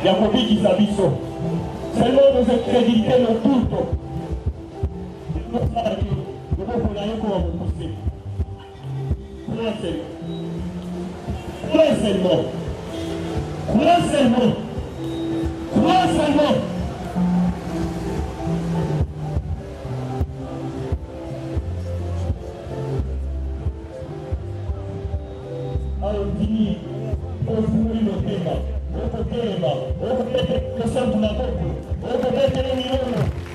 Yakobi Kizabiso. Seulement nous créditer le tout. Nous pouvons aller pour vous pousser. Crois seulement. Alors dis, on vous le débat. Le sang de la boque, on peut mettre les millions,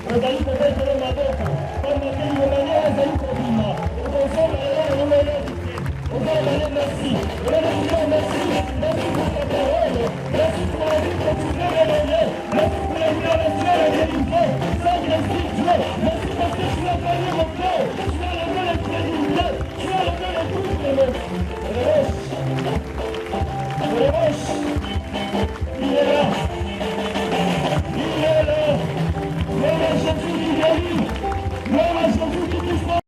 on va y mettre les maboko, comme on dit, on va aller à Zaïkovina, on va faire on va aller merci, on va dire merci pour ta parole, merci pour la vie que tu veux révéler, merci pour la vie à la Dieu, la vérité, sans merci Dieu, merci parce que tu as gagné mon cœur, tu as levé les crédibilités, tu as levé les coups de l'autre. Il est là. Même à Jésus qui guérit. Même à Jésus qui dispose.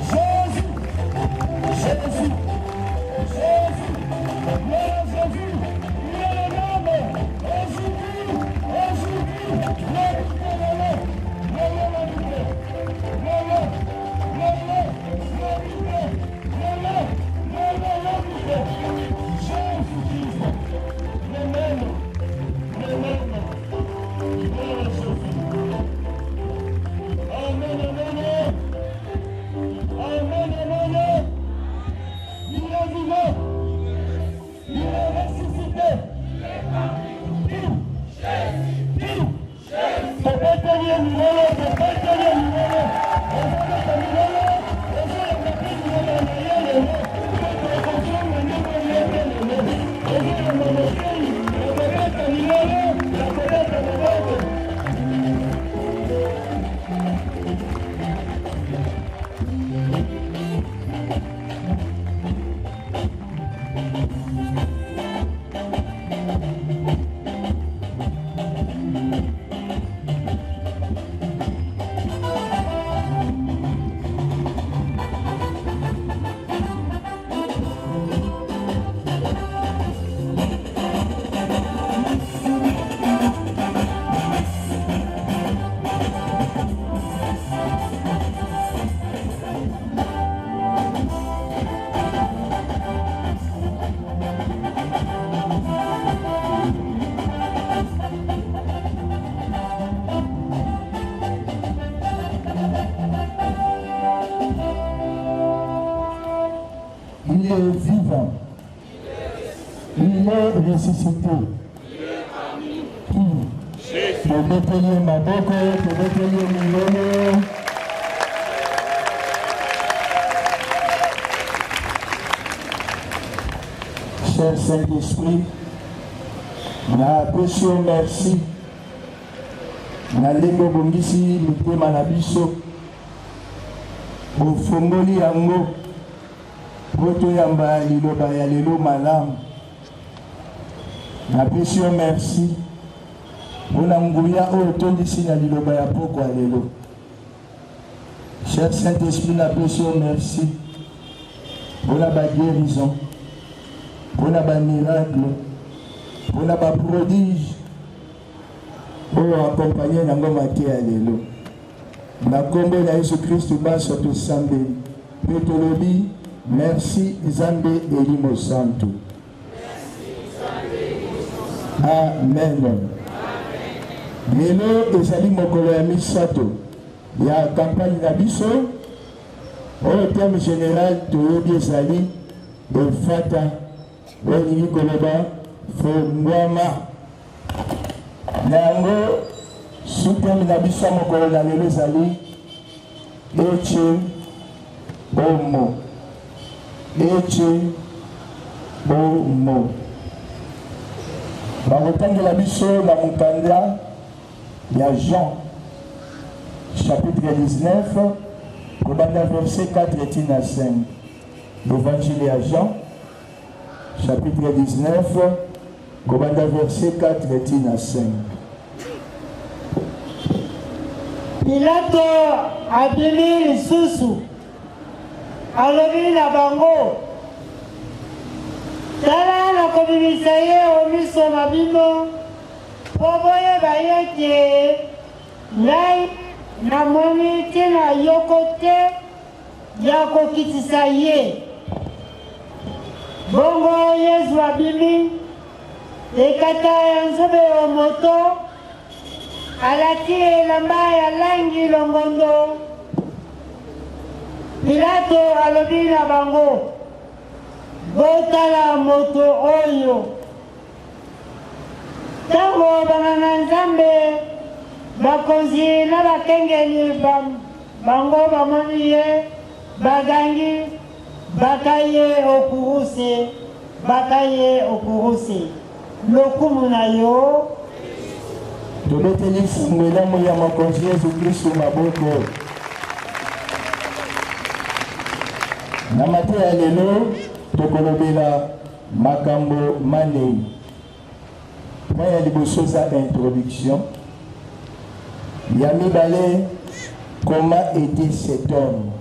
Jésus. Même à Jésus. Il est le même. Il est vivant. Il est ressuscité. Qui Tobeteli maboko, tobeteli milele. Cher Saint-Esprit, na appréciation merci. Na lengo bongisi mitema na biso. Ofongoli yango. Poto yamba liloba ya lelo malamu. Na appréciation merci. Ona nguya o tondisi na liloba ya poko ya lelo. Cher Saint-Esprit, na appréciation merci. Ona ba guérison. Ona ba miracle. Ona ba prodige. Pour accompagner na ngoma te ya lelo. Na kombo na Yesu Kristo baso to sambe. Petolobi, merci Zambe Elimo Santo. Amen. Lelo ezali mokolo ya misato ya campagne na biso. Au terme général toyebi ezali efata olingi koloba fongwama. Nango sutemi na biso mokolo na lelo ezali eche omo. Eche omo. Bakotangela biso na mokanda ya Jean chapitre 19 kobanda verset 4 et 5. L'évangile à Jean chapitre 19 kobanda verset 4 et 5. Pilato abimi lisusu alobi na bango tala nakobimisa ye omiso na bino po boyeba ete ngai namoni ntina yoko te ya kokitisa ye. Bongo Yesu abimi ekata ya nzobe ya moto alati elamba ya langi longondo. Pilato alobi na bango, botala moto oyo. Tango banganga Nzambe bakonzi na bakengeli bango bamoni ye bagangi bakaye okuruse lokumu na yo. Tobeteli fungwelamu ya mokonzi Yesu Kristo maboko. Na mate ya lelo tokolobela makambo manei. Moi ya liboso za introduction. Ya mibale, comment était cet homme?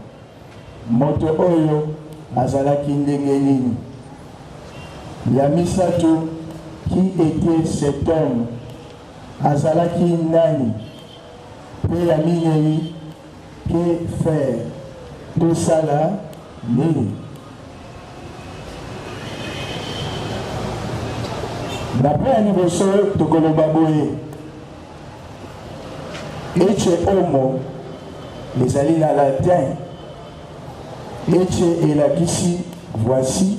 Moto oyo azalaki ndenge nini? Ya misato, qui était cet homme? Azalaki nani? Pe ya minei, que faire? Tout ça là, nini? D'après un niveau seul, tokoloba boye. Ece homo, les alliés en latin. Ece elakisi, voici.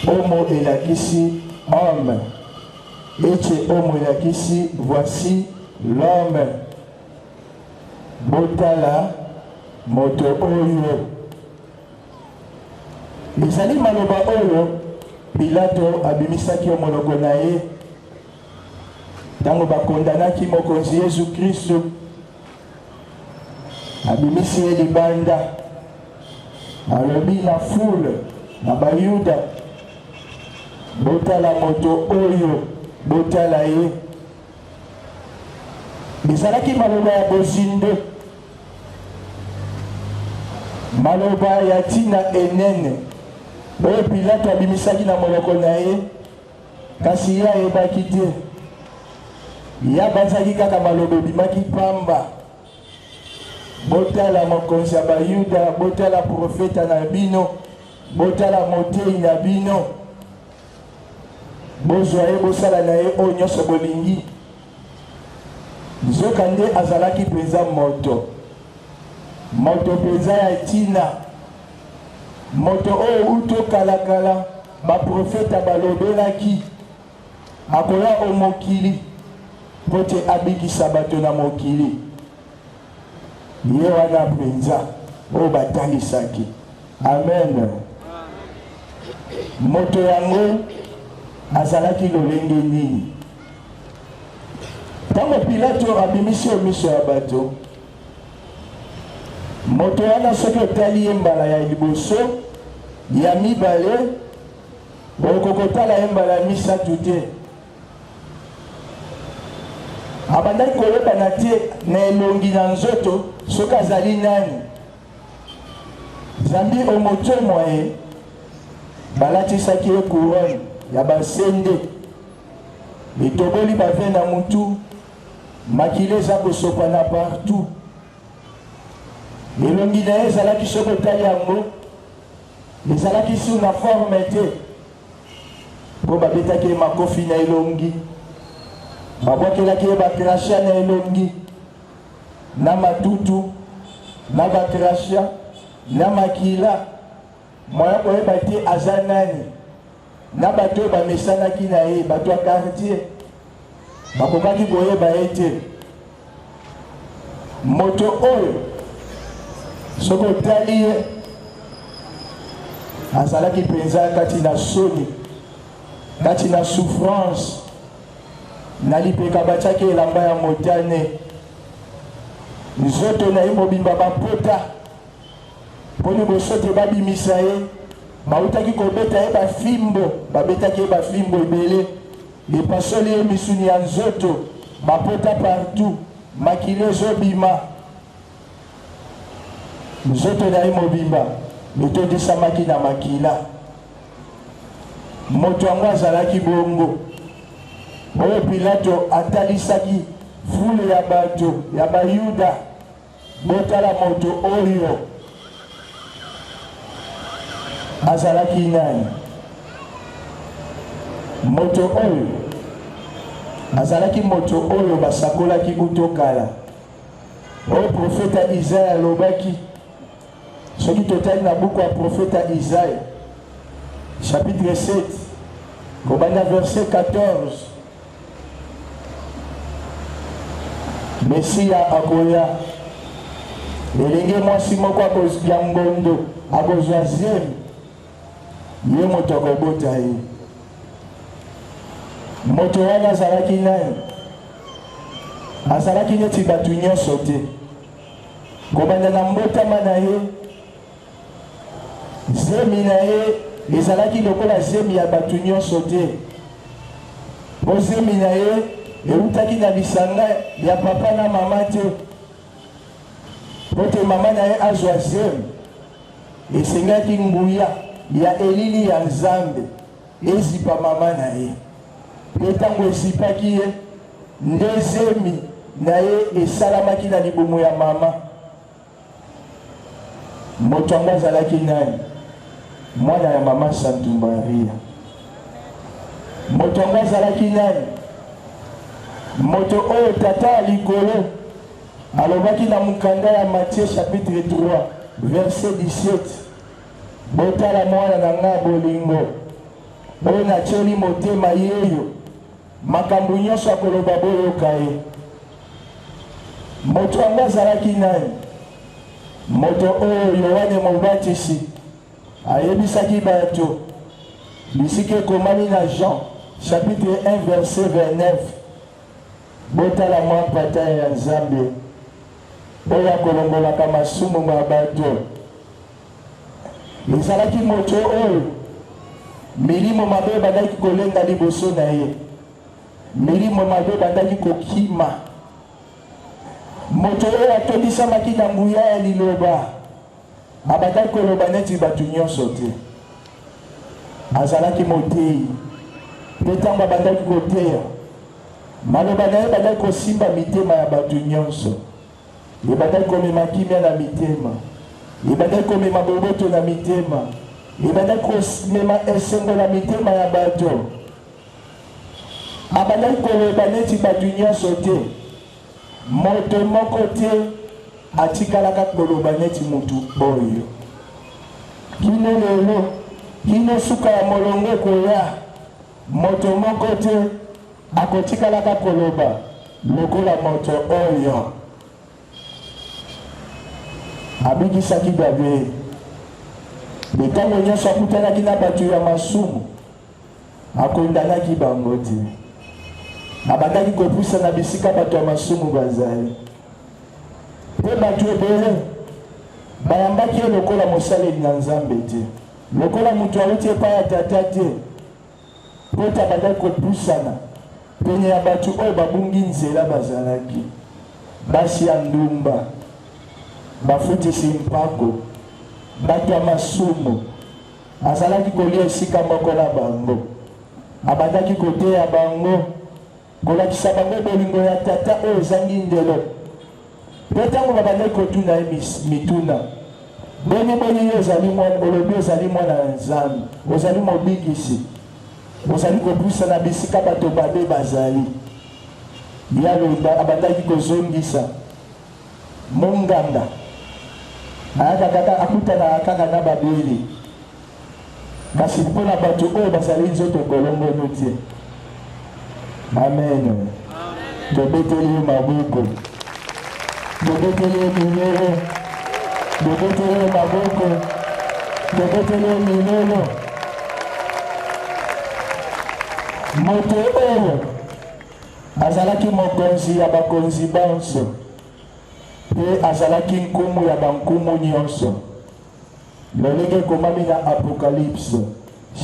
Homo elakisi, homme. Ece homo elakisi, voici l'homme. Botala, moto oyo. Les alliés maloba oyo, Pilato abimisaki omoloko na ye. Tango bakondanaki mokonzi Yesu Kristo, abimisi ye libanda, alobi na foule na bayuda, botala moto oyo, botala ye. Ezalaki maloba ya bozindo, maloba ya tina enene, oyo Pilato abimisaki na moloko na ye, kasi ye ayebaki te. Ya banzaki kaka maloba ebimaki pamba. Botala mokonzi ya bayuda, botala profeta na bino, botala motei na bino. Bozwa ye bosala na ye oyo nyonso bolingi. Nzoka nde azalaki mpenza moto. Moto mpenza ya tina. Moto oyo uto kalakala baprofeta balobelaki akoya omokili pote abikisa bato na mokili. Ye wana mpenza oyo batalisaki. Amen. Moto yango azalaki lolenge nini? Tango Pilato abimisi omiso ya bato, moto wana soki otali ye mbala ya liboso ya mibale, okokotala ye mbala ya misato te. Abandaki koyebana te na elongi na nzoto soki azali nani. Zambi omotomwa ye balatisaki ye couronne ya basende, etoboli bave na mutu, makile eza kosopana partout. Elongi na ye ezalaki soki otali yango ezalaki sur na forme te, mpo babetaki ye makofi na elongi, babwakelaki ye bakrasha na elongi, na matutu, na bakrasha, na makila. Moya koyeba te aza nani. Na bato bamesanaki na ye, bato ya quartier, bakokaki koyeba ye te. Moto oyo soki otali ye azalaki mpenza kati na soni, kati na souffrance. Na lipeka batiaki elamba ya motane, nzoto na ye mobimba bapota, mpo liboso te babimisa ye. Bautaki kobeta ye bafimbo, babetaki ye bafimbo ebele, epasoli ye misuni ya nzoto, bapota partout, makile ezobima. Nzoto na ye mobimba etondisamaki na makila. moto yango azalaki bongo oyo Pilato atalisaki fule ya bato ya bayuda botala moto oyo azalaki nani. Moto oyo azalaki moto oyo basakolaki utokala oyo profeta Isaya alobaki. Soki totali na buku ya profeta Isaya chapitre 7 kobanda verset 14, Mesia akoya elenge mwasi moko akozwa ngondo akozwa zemi ye moto akobota ye. Moto wana azalaki nani? Azalaki neti bato nyonso te. Kobanda na mbotama na ye zemi na ye ezalaki lokola zemi ya bato nyonso te. Po zemi na ye eutaki na bisanga ya papa na mama te. Po te mama na ye azwa zemi esengaki nguya ya elili ya Nzambe ezipa mama na ye. Pe tango ezipaki ye nde zemi na ye esalamaki na libumu ya mama. Moto yango azalaki nani? Mwana ya mama Santu Maria. Moto yango azalaki nani? Moto oyo tata ya likolo alobaki na mukanda ya Matthieu chapitre 3 verset 17, botala mwana na nga bolingo oyo natioli motema yeyo makambo nyonso akoloba boyoka ye. Moto yango azalaki nani? Moto oyo Yohane Mobatisi ayebisaki bato bisika ekomami na Jean chapitre 1 verset 29, botala mwa pata ya Nzambe oyo akolongolaka masumu ya bato. Ezalaki moto oyo milimo mabe bandaki kolenga liboso na ye, milimo mabe bandaki kokima. Moto oyo atondisamaki na nguya ya liloba abandaki koloba neti bato nyonso te. Azalaki moteyi mpe ntango abandaki koteya maloba na ye bandaki kosimba mitema ya bato nyonso. Ebandaki komema kimia na mitema, ebandaki komema boboto na mitema, ebandaki komema esengo na mitema ya bato. Abandaki koloba neti bato nyonso te. Moto moko te atikalaka koloba neti mutu oyo. Kino lelo, kino suka ya molongo koya, moto moko te akotikalaka koloba lokola moto oyo. Abikisaki David. Ntango nyonso akutanaki na bato ya masumu akondanaki bango te. Abandaki kopusa na bisika bato ya masumu bazali. Pe bato ebele bayambaki ye lokola mosaleli na Nzambe te, lokola moto awuti epai ya tata te. Po ete abandaki kopusana pene ya bato oyo babungi nzela bazalaki, basi ya ndumba, bafutisi mpako, bato ya masumu. Azalaki kolia esika moko na bango, abandaki koteya bango, kolakisa bango bolingo ya tata oyo ezangi ndelo. Pe ntango babandaki kotuna ye mituna, boni yo ozali mwana, olobi ozali mwana ya Nzambe, ozali mobikisi, ozali kopusa na bisika bato babe bazali. Yaloba abandaki kozongisa monganga ayaka kaka akutana kaka na babeli, kasi mpona bato oyo bazali nzoto kolongono te. Amen. Tobeteli maboko, tobeteli minero, tobeteli maboko, tobeteli minero. Moto oyo azalaki mokonzi ya bakonzi bonso, pe azalaki nkumu ya bankumu nyonso. Lolenge komami na Apocalypse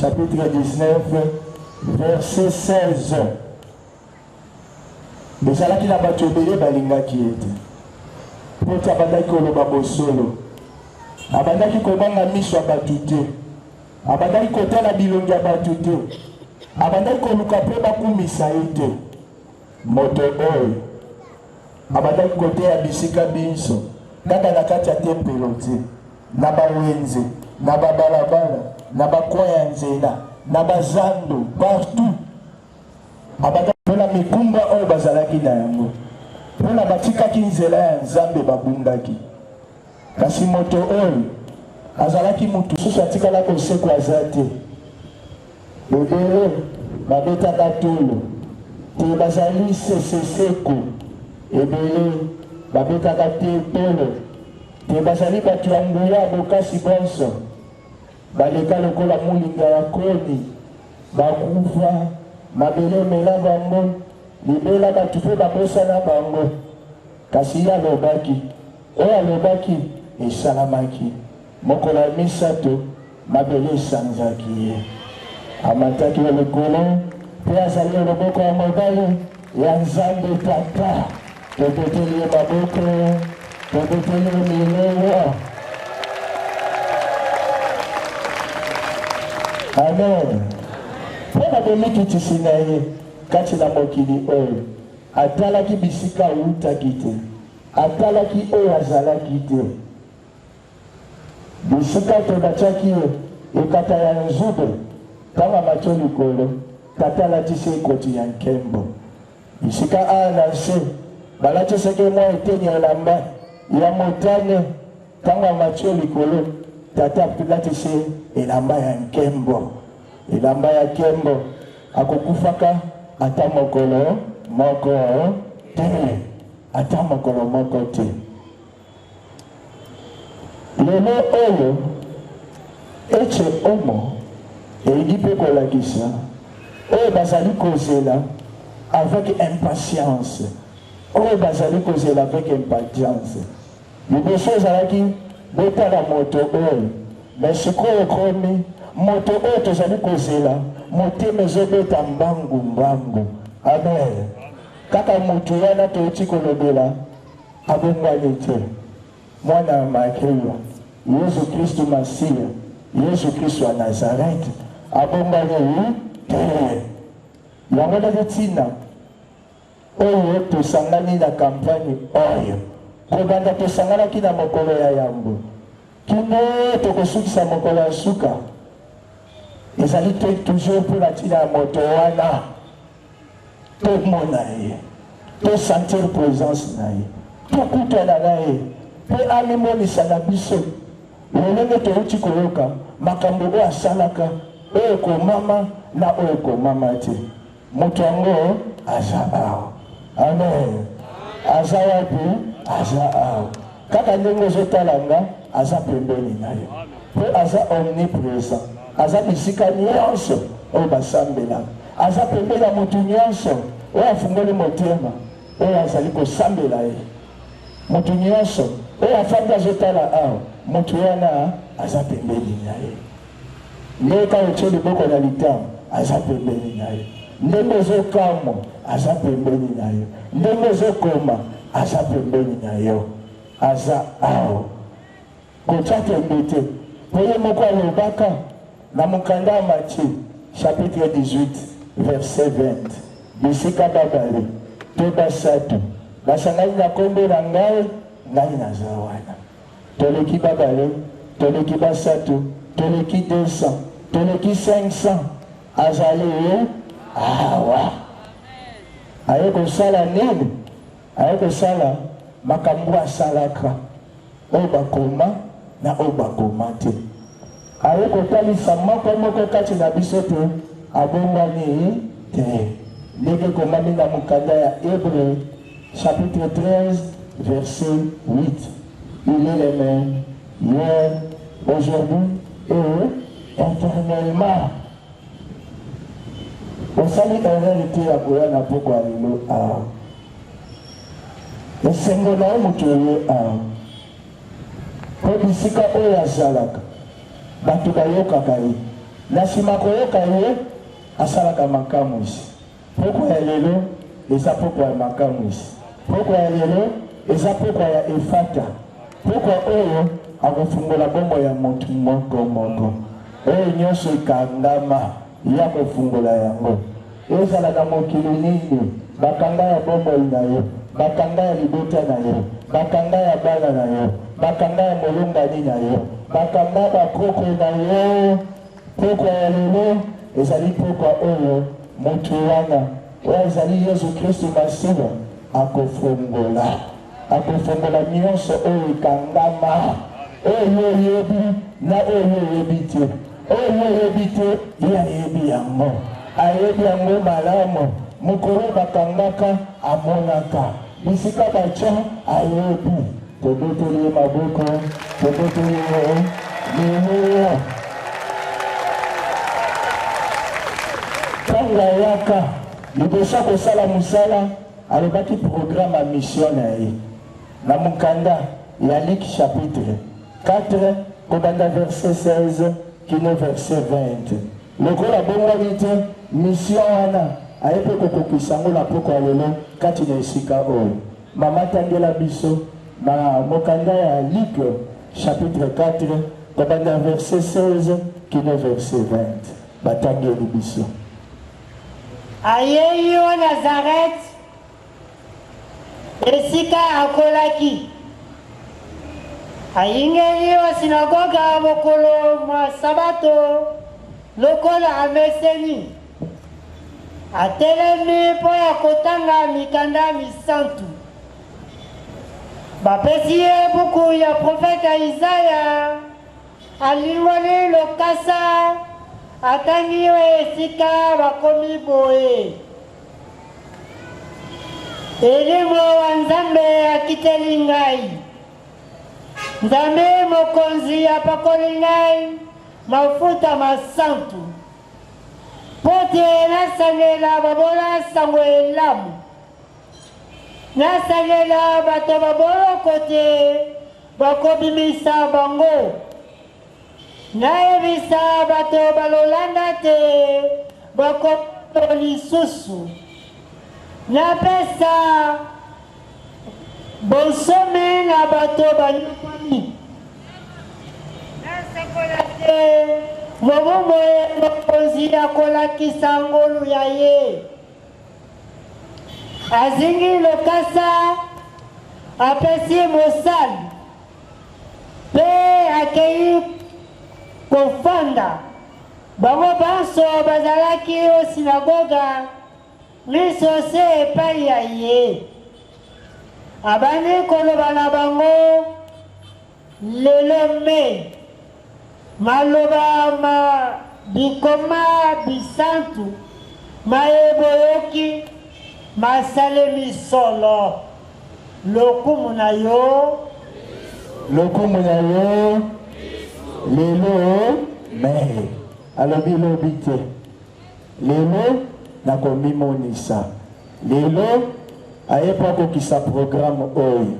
chapitre 19 verset 16. Ezalaki na bato ebele balingaki ete po ete abandaki koloba bosolo, abandaki kobanga miso ya bato te. abandaki kotala bilongi ya bato te, abandaki koluka mpe bakumisa ye te. Moto oyo abandaki koteya bisika biso kaka na kati ya tempelo te, na bawenze, na babalabala, na bakwa ya nzela, na bazando partout. Abandaki mpona mikumba oyo bazalaki na yango, mpona batikaki nzela ya Nzambe babungaki. Kasi moto oyo azalaki mutu susu atikala koseko aza te. Ebele babetaka tolo te bazali seseko, ebele babetaka te tolo te bazali bato ya nguya bokasi bonso, baleka lokola molinga ya koni, bakufa mabele emela bango, libela bato mpe babosana bango. Kasi ye alobaki, oyo alobaki esalamaki. Mokolo ya misato mabele esanzaki ye, amataki ya likolo mpe azali ya loboko ya mobali ya Nzambe Tata. Topeteli ye maboko, topeteli ye milongo. Amen. Mpona bomikitisi na ye kati na mokili oyo, atalaki bisika awutaki te, atalaki oyo azalaki te. Bisika te batiaki ye ekata ya nzube, tanga matyo likolo, tata alatisi ekoti ya nkembo. Bisika a na se balatisaki mwa eteni ya elamba ya motane, tanga matyo likolo, tata alatisi elamba ya nkembo. Elamba ya nkembo akokufaka ata mokolo moko te, ata mokolo moko te. Lelo oyo eche omo elingi mpe kolakisa oyo bazali kozela avec impatience, oyo bazali kozela avec impatience. Liboso ezalaki botala moto oyo, mais sikoyo ekomi moto oyo tozali kozela motema ezobeta mbangu mbangu. Amen. Kaka moto wana touti kolobela abongwani te, mwana ya Maria Yesu Kristu Masiya, Yesu Kristu wa Nazareti abongwani te. Yango na tina oyo tosangani na kampani oyo, kobanda tosanganaki na mokolo ya yambo kino tokosukisa mokolo ya suka, ezali toujours mpo na tina ya moto wana tomona ye, tosentir présence na ye, tokutana na ye mpe amimonisa na biso lolenge touti koyoka makambo oyo asalaka, oyo ekomama na oyo ekomama te. Moto yango aza awa. Amen. Aza wapi? Aza awa. Kaka ndenge ozotalanga aza pembeni na yo, mpe aza omniprésent, aza bisika nyonso oyo basambelaka, aza pembeni ya motu nyonso oyo afungoli motema oyo azali kosambela ye. Motu nyonso oyo afandi azotala awa, motu wana aza pembeni na ye. Ndeka otie liboko na litamu aza pembeni na ye. Ndenge ozokamwa aza pembeni na yo, ndenge ozokoma aza pembeni na yo. Aza awa kotya tembe te. Po ye moko alobaka na mokanda ya Matthieu chapitre 18 verset 20, bisika babale to basato basangani na kombo na ngai, ngai naza wana. Toleki babale, toleki basato, toleki 200, toleki 500, azali ye awa. Aye kosala nini? Aye kosala makambo asalaka oyo bakoma na oyo bakoma te. Aye kotalisa moko kati na biso te, abongwani te. Ndenge komami na mokanda ya Hébreu chapitre 13 verset 8. Il est le même hier, aujourd'hui et éternellement. Osali erreur te ya koya na poko ya lelo awa. Esengo na yo moto oyo awa. Po bisika oyo azalaka bato bayokaka ye, na nsima koyoka ye asalaka makamwisi. Poko ya lelo eza poko ya makamwisi, poko ya lelo eza poko ya efata, poko oyo akofungola bombo ya motu moko. oyo nyonso ekangama ya kofungola yango ezala na mokili nini bakanga ya bomoi na yo bakanga ya libota na yo bakanga ya bana na yo bakanga ya molongani na yo bakanga bakoko na yo pokwa ya lelo ezali pokwa oyo moto wana oyo ezali yesu kristu masiya akofungola nyonso oyo ekangama oyo oyebi na oyo oyebi te oyo oyebi te ye ayebi yango ayebi yango malamu mokolo bakangaka amonaka bisika batya ayebi tobeteli ye maboko tobeteli ye lelo ntango ayaka liboso kosala mosala alobaki programme ya mission na ye na mokanda ya Luc chapitre 4 kobanda verset 16 kino verset 20 lokola bongwani te mission wana aye mpe kokokisa yango na poko ya lelo kati na esika oyo mama tangela biso na mokanda ya Luc chapitre 4 kobanda verset 16 kino verset 20 batangeli biso. Ayei yo Nazareth esika akolaki ayingeli wa sinagoga mokolo mwa sabato lokola ameseni atelemi mpo ya kotanga mikanda misantu bapesi ye buku ya profeta Isaya alingoli lokasa atangi yo esika bakomi boye elimo wa Nzambe akiteli ngai Nzambe mokonzi apakoli ngai mafuta masantu pote nasangela babola sango elamu nasangela bato baboloko te bakobimisa bango nayebisa bato balolanda te bakoto lisusu napesa bonsome na bato banyokoli nasakola te mobumo mokonzi akolakisa ngolu ya ye azingi lokasa apesi mosali mpe akei kofanda bango banso bazalaki o sinagoga miso se epai ya ye abandi koloba na bango lelo me maloba ma bikoma bisantu mayeboyoki masalemi solo lokumu na yo lelo me alobi lobi te lelo nakomimonisa lelo ayepa kokisa programme oyo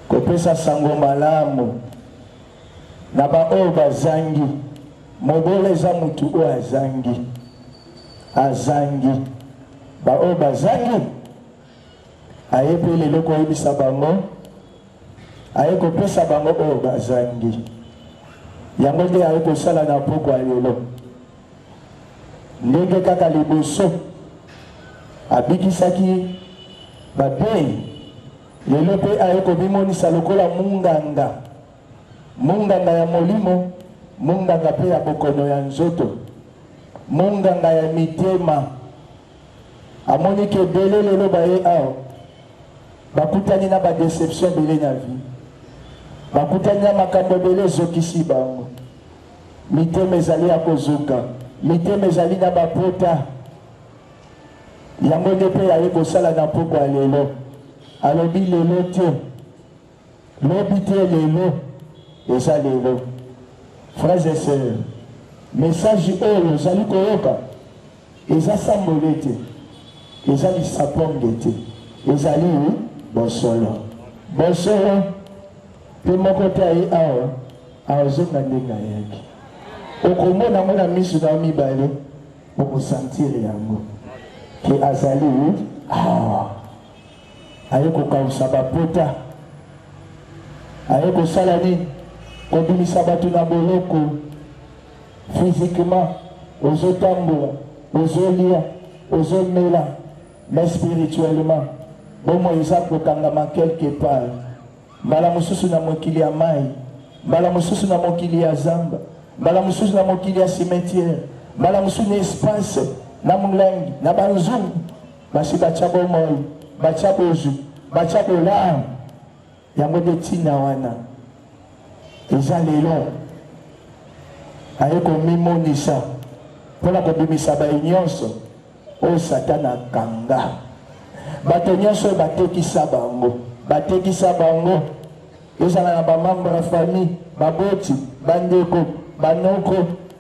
kopesa sango malamu na baoyo bazangi mobolo eza mutu oyo azangi baoyo bazangi aye mpe lelo koyebisa bango aye kopesa bango oyo bazangi yango nde aye kosala na poko ya lelo ndenge kaka liboso abikisaki babei lelo mpe aye kobimonisa lokola munganga ya molimo munganga mpe ya bokono ya nzoto munganga ya mitema amoniki ebele lelo baye awa bakutani na badeception ebele na vie bakutani na makambo ebele ezokisi bango mitema ezali ya kozuka mitema ezali na bapota yango nde mpe aye kosala na poko ya lelo alobi lelo te lobi te lelo eza lelo. Frères et sœurs, message oyo ozali koyoka eza sambole te eza lisaponge te ezali bosolo mpe moko te aye awa azonga ndenge ayaki okomona yango na miso na mibale okosantire yango ke azali awa aye kokausa bapota aye kosala nini kobimisa bato na boloko physiquement, aux otambola, aux olia, aux omela, mais spirituellement. Bon, moi, ils ont quelque part. Mbala mususu na mokili ya mai, mbala mususu na mokili ya zamba, mbala mususu na mokili ya cimetière, mbala mususu na espace, na mulengi, na banzungu, basi bachabo moi, bachabo ju, bachabo la, yango de tina wana. Eza lelo, ayeko mimonisa, pona kobimisa ba nyonso, o satana kanga. Bato nyonso batekisa bango. Batekisa bango ezala na bamambre ya famille baboti bandeko banoko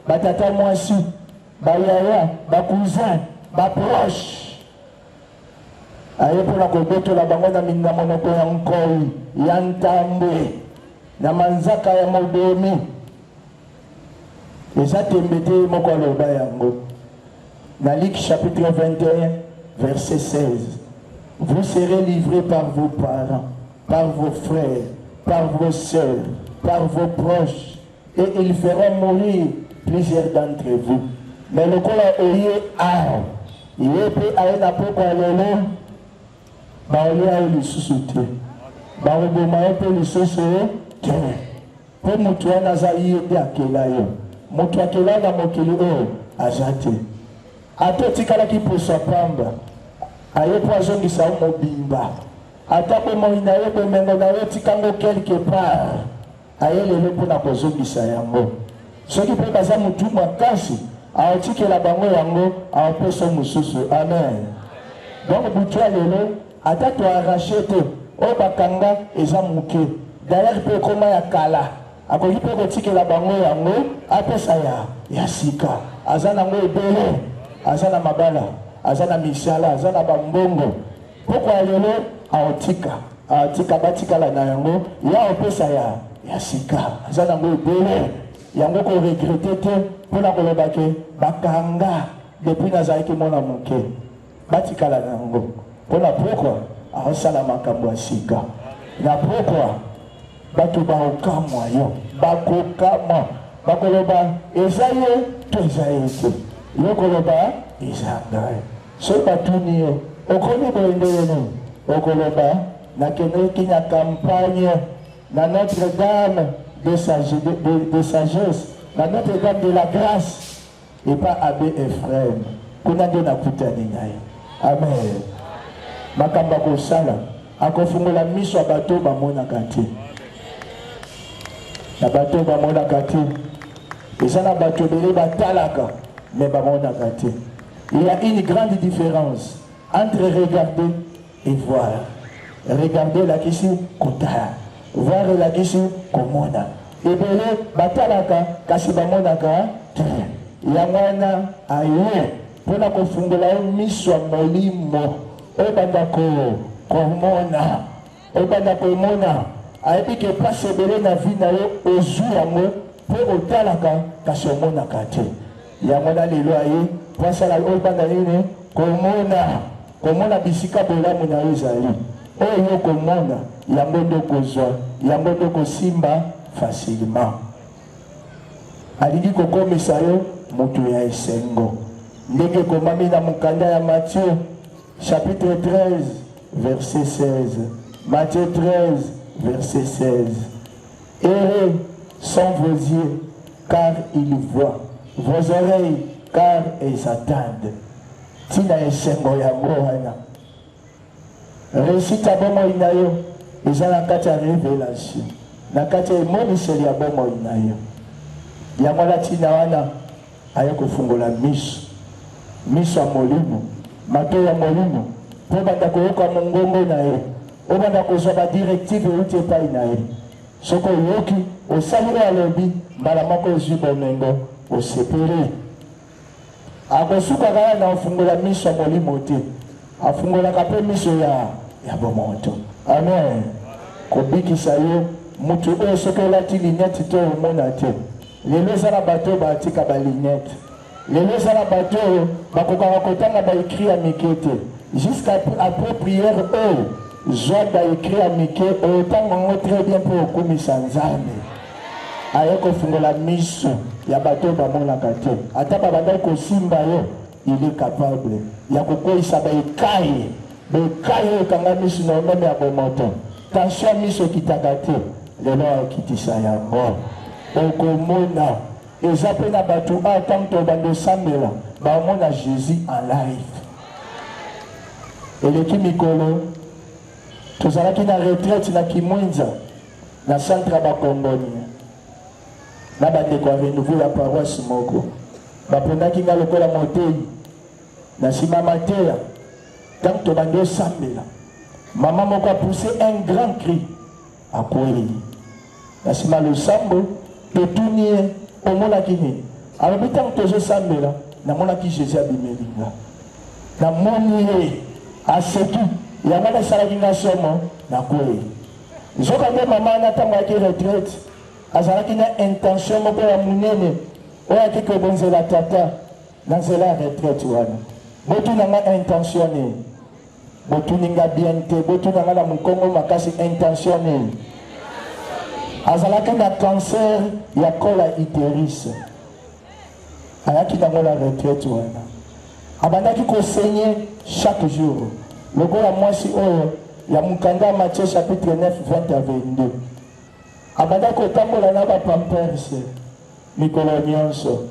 batata mwasi bayaya bakuzin baproche aye mpona kobotola bango na monoko ya nkoi ya ntambwe na manzaka ya modomi eza tembe te moko aloba yango na Luc chapitre 21 verset 16. Vous serez livrés par vos parents, par vos frères, par vos sœurs, par vos proches, et ils feront mourir plusieurs d'entre vous. Mais le col a ouïe a, il est prêt à un apôtre à l'honneur, il y a eu le sous-souté. Il y a eu le sous-souté. Pour Moutoua Nazaïe de Akelayo, Moutoua Akela na Mokili Ajate. Atotikala ki pour sa pamba. Aye poison qui sa mobimba. Atako moina ye ko mengo na yo tikango quelque part. Aye lelo pona poison qui sa yango. Soki pe baza mutu makasi, aotikela bango yango, aopeso mususu. Amen. Donc butwa lelo atato arraché te o bakanga eza muke. D'ailleurs pe koma ya kala. Akoki pe kotikela bango yango, apesa ya sika. Azana ngo ebele, azana mabala. Azana misala, azana bambongo. Pourquoi lelo aotika batika la na yango ya opesa ya sika. Azana ngo bele yango ko regretter te pona ko lobake bakanga depuis nazaki mona moke. Batika la yango. Pona pourquoi aosala makambo ya sika. Na pourquoi bato baokamwa yo bakokama bakoloba ezaye to ezaye te. Yo koloba ezangaye. So batuni yo okoni boendeno okoloba na keneki na campagne na Notre-Dame de sagesse na Notre-Dame de la grâce et pas Abbé Ephraim kuna ndio nakutani naye. Amen. Makamba kosala akofungola miso ya bato bamonaka te na bato bamonaka te eza na bato ebele batalaka mais bamonaka te. Il y a une grande différence entre regarder et voir. Regarder la question kota, voir la question komona. Ebele batalaka kasi bamonaka te. Yangwana aye pona kofungola miso ya molimo obanda komona obanda komona ayebi ke place ebele na vie na yo ozwi yango mpo otalaka kasi omonaka te. Yangwana lelo aye pasala obanda nini komona bisika bolamu na yo ezali oyo komona yango nde kozwa yango nde kosimba facilement. Alingi kokomisa yo moto ya esengo ndenge ekomami na mokanda ya Matthieu chapitre 13 verset 16. Matthieu 13 verset 16. Heureux sont vos yeux car ils voient, vos oreilles car ils attendent. Tina esengo ya wana. Réussite à bomo inayo. Eza na kati ya révélation. Na kati ya emoniseli ya bomo inayo. Yango la tina wana ayo kofungola miso. Miso ya molimo. Mato ya molimo. Po banda koyoka mongongo na ye. O banda kozwa ba directive euti epai na ye. Soko yoki osalira alobi mbala moko ezwi bomengo osepere. Akosuka kaya na ofungola miso ya molimo te. Afungola kape miso ya bomoto. Amen. Kobikisa yo mutu oyo soki olati linete to omona te. Lelo ezala bato batika ba linete. Lelo ezala bato oyo bakokaka kotanga ba écrit ya mike te. Jusqu'à après prière oyo zwa ba écrit ya mike oyo tango ngo très bien pour okumisa Nzambe. aye kofungola miso ya bato bamonaka te ata babanda kosimba yo il est capable ya kokweyisa baekaye oyo ekanga miso na omeme ya bomoto tension miso ekitaka te lelo akitisa yango okomona eza mpe na bato oyo ntango tobanda osambela baomona jésus en live eleki mikolo tozalaki na retraite na kimwinza na centre ya bakomboni na bandeko ya renouveau ya paroisse moko bapondaki nga lokola motei na nsima mateya ntango tobandi osambela mama moko apousse un grand cri akweli na nsima losambo totuni ye omonaki nini alobi ntango tozosambela namonaki jésus abimelinga namoni ye aseki yango nasalaki nga somo nakweli nzoka nde mama wana ntango ayaki retraite azalaki na intention moko ya monene oyo akiki obonzela tata na nzela ya retraite wana botunanga intention nini botuninga bien te botunanga na mokongo makasi intention nini azalaki na cancer ya kola uterus ayaki nango na retraite wana abandaki kosenye chaque jour lokola mwasi oyo ya mokanda Matthieu chapitre 9 20 à 22 abandaki kotambola na bapampers mikolo nyonso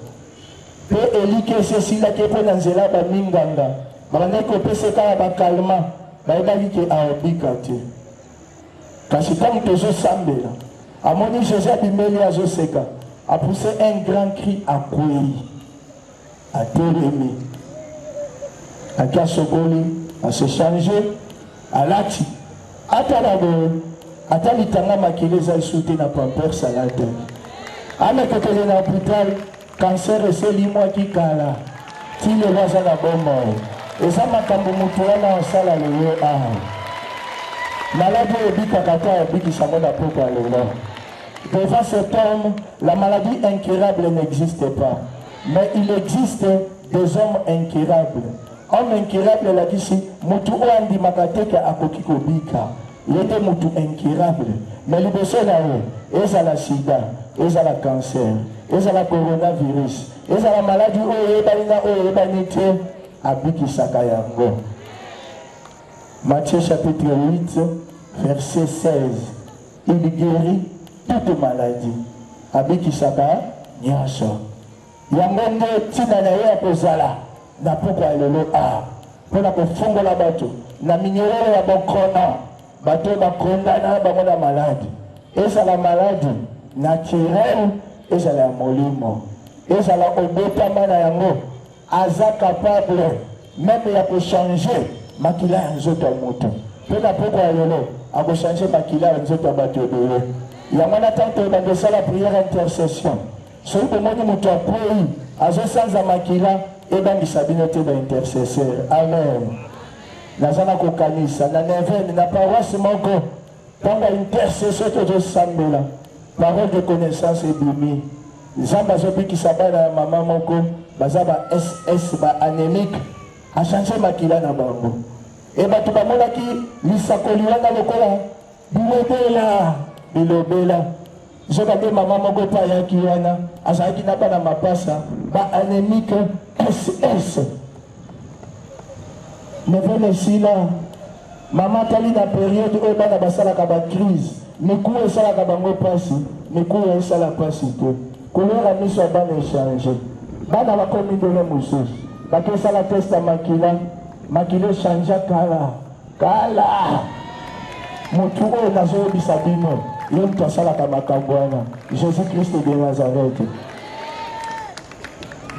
mpe eliki esesilaki mpe na nzela baminganga babandaki kopesa kaka bakalma bayebaki ke aobika te kasi ntango tozosambela amoni jésus abimeli azoseka apousse un grand cri akwei atelemi aki asokoli asechange alati atala boye ata litanga makili eza esu te na pampers alate amekokele na hôpital cancer eselimwaki kala ti lelo aza na bomoi eza makambo moto wana osala lelo awa maladi oyo ebikaka te ayobikisango na poko ya lelo devant cet homme la maladie incurable n'existe pas mais il existe des hommes incurables homme incurable elakisi motu oyo andimaka teke akoki kobika ye nde motu incurable mais liboso na ye ezala sida ezala cancer ezala coronavirus ezala maladi oyo eyebani na oyo eyebani te abikisaka yango. Matthieu chapitre 8 verset 16 il guérit toute maladie abikisaka nyonso yango nde ntina na ye ya kozala na poko ya lelo mpona kofungola bato na minyororo ya bokono bato bakondana bango na maladi ezala maladi naturel ezala ya molimo ezala obotama na yango aza capable meme ya kochange makila ya nzoto ya moto mpe na poko ya lelo akochange makila ya nzoto ya bato ebele yango na ntango toyebanga esala priere intercession soki bomoni moto akwei azosanza makila ebangisa bino te baintercesseur amen naza na kokanisa na nevene na paroisse moko ntango intercession tozosambela parole de connaissance ebimi nzambe azobikisa bana ya mama moko baza ba ss ba anémique achange makila na bango e bato bamonaki lisakoli wana lokola bilobela zoka nde mama moko mpe ayaki wana azalaki na bana mapasa ba anémique ss nevele esila mama atali na periode oyo bana basalaka bacrise mikuwa esalaka bango mpasi mikuwa esala mpasi te couleur ya miso ya bana echange bana bakomi ndenge mosusu bakesala teste ya makila echange kala motu oyo nazoyebisa bino ye moto asalaka makambo wana jésus christ de nazareth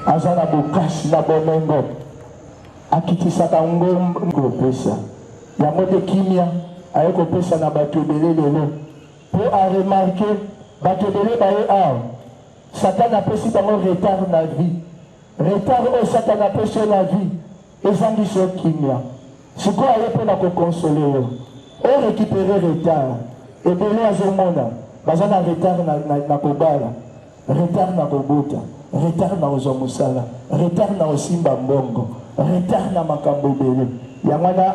aza na bokasi na bomengo akitisaka ngombo kopesa yango nde kimia aye kopesa na bato ebele lelo mpo aremarke bato ebele baye awa satana apesi bango retard na vie retard oyo satana apesi yo na vie ezangisi yo kimia sikoyo aye mpo na kokonsole yo orekipere retard ebele azomona baza na retard na kobala retard na kobota retard na kozwa mosala retard na kosimba mbongo retard na makambo ebele yango wana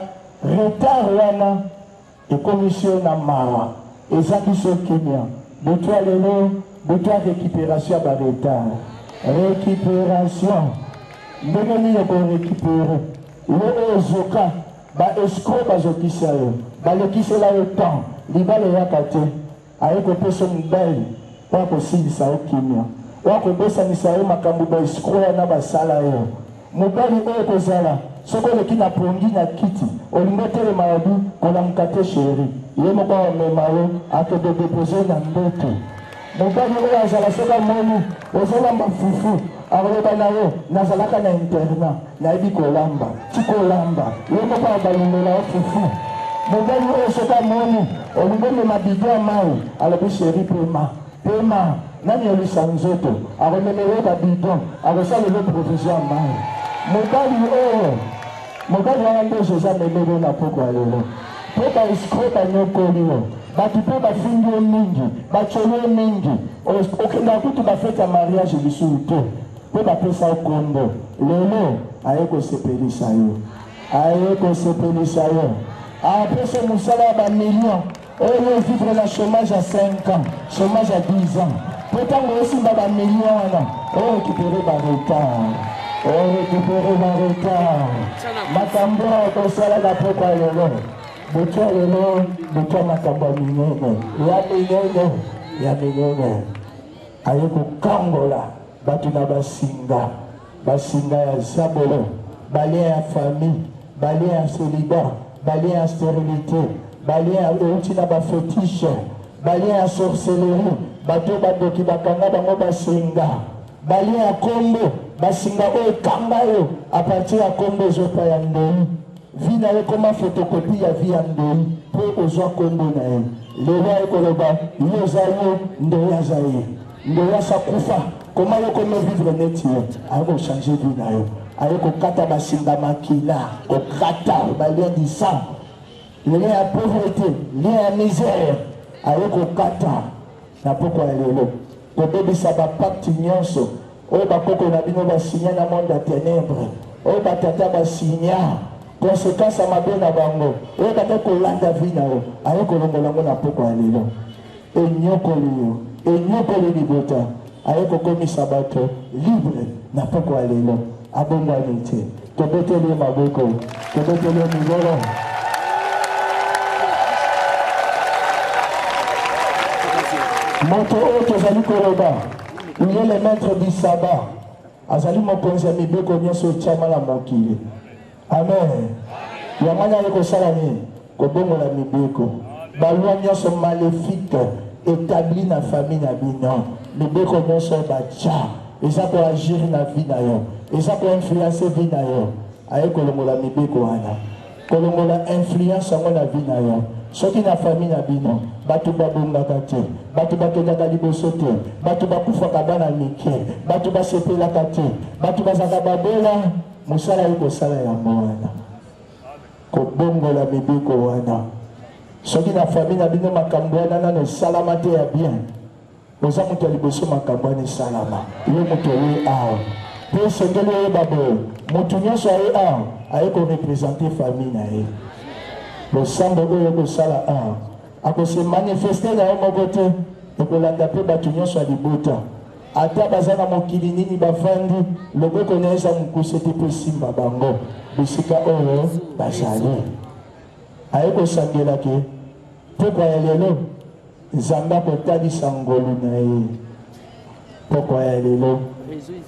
retard wana ekomisi yo na mawa ezangisi yo kimia moto ya lelo butu ya récupération ya retard. Récupération ndenge nini korécupéré yo ozoka baescro bazokisa yo balekisela yo temps libala eyaka te aye kopesa mobali oyo akosilisa yo kimia oyo akobesanisa yo makambo baescro wana basala yo mobali oyo kozala soki oleki na pongi na kiti olingi otelema yabi kolamuka te sheri ye moko amema yo akododepose na mbeto mobali oyo azala soki amoni ozolamba fufu akoloba na yo nazalaka na interna nayebi kolamba tikolamba ye moko abalingela yo fufu mobali oyo soki amoni olingi omema bido ya mai alobi sheri pema nani olisa nzoto akomemela yo babidon akosalela provision ya mai mobali wana nde jésus amemeli na poko ya lelo mpo baescro banyokoli yo bato mpe bafingi yo mingi bacoli yo mingi okendaka kutu bafete ya mariage lisusu te mpe bapesa yo kombo lelo aye kosepelisa yo apesa mosala ya bamillion oyo vivre na chômage ya 5 ans chômage ya 10 ans mpo ntango osimba bamillion wana orécupere baretard makambo oyo kosala na poko ya lelo butu ya lelo butu ya makambo ya minene aye kokangola bato na basinga ya zabolo balia ya famille balia ya célibat balia ya stérilité balia ya euti na bafétiche balia ya sorcellerie bato badoki bakanga bango basinga balia ya kombo basinga oyo ekanga yo apartir ya kombo ezopa ya ndoi vi na ye koma fotokopi ya vi ya ndoi mpo ozwa kombo na ye lelo aye koloba yo oza yo ndoi aza ye ndoi asakufa koma yo kome vivre neti ye aye kochange vi na yo aye kokata basinga makila kokata balien du sang lien ya pauvreté lien ya misère aye kokata na poko ya lelo kobebisa bapacte nyonso oyo bakoko na bino basinya na monde ya ténèbre oyo batata basinya conséquence ya mabe na bango oyo bata kolanda vi na yo aye kolongola ngo na poko ya lelo enyokoli libota aye kokomisa bato libre na poko ya lelo abongwani te tobeteli maboko tobeteli migoro moto oyo tozali koloba il est le maître du sabbat azali mokonzi ya mibeko nyonso etiama na mokili amen yango ani aye kosala nini kobongola mibeko balwa nyonso maléfique établi na famille na bino mibeko nyonso batya eza koagir na vie na yo eza koinfluence vie na yo aye kolongola mibeko wana kolongola influence yango na vie na yo soki na famille na bino bato babongaka te bato bakendaka liboso te bato bakufaka bana mike bato basepelaka te bato bazaka babola mosala ye kosala yango wana kobongola mibeko wana soki na famille na bino makambo wana nano esalama te ya bien oza moto ya liboso makambo wana esalama yo moto oye awa mpe esengeli oyeba boye moto nyonso aye awa aye korepresente famille na ye losambo oyo kosala awa akose manifeste na yo moko te ekolanda mpe bato nyonso ya libota ata baza na mokili nini bafandi loboko na eza mokuse te mpo esimba bango bisika oyo bazali aye kosangelaki pokwa ya lelo nzambe akotalisa ngolu na ye pokwa ya lelo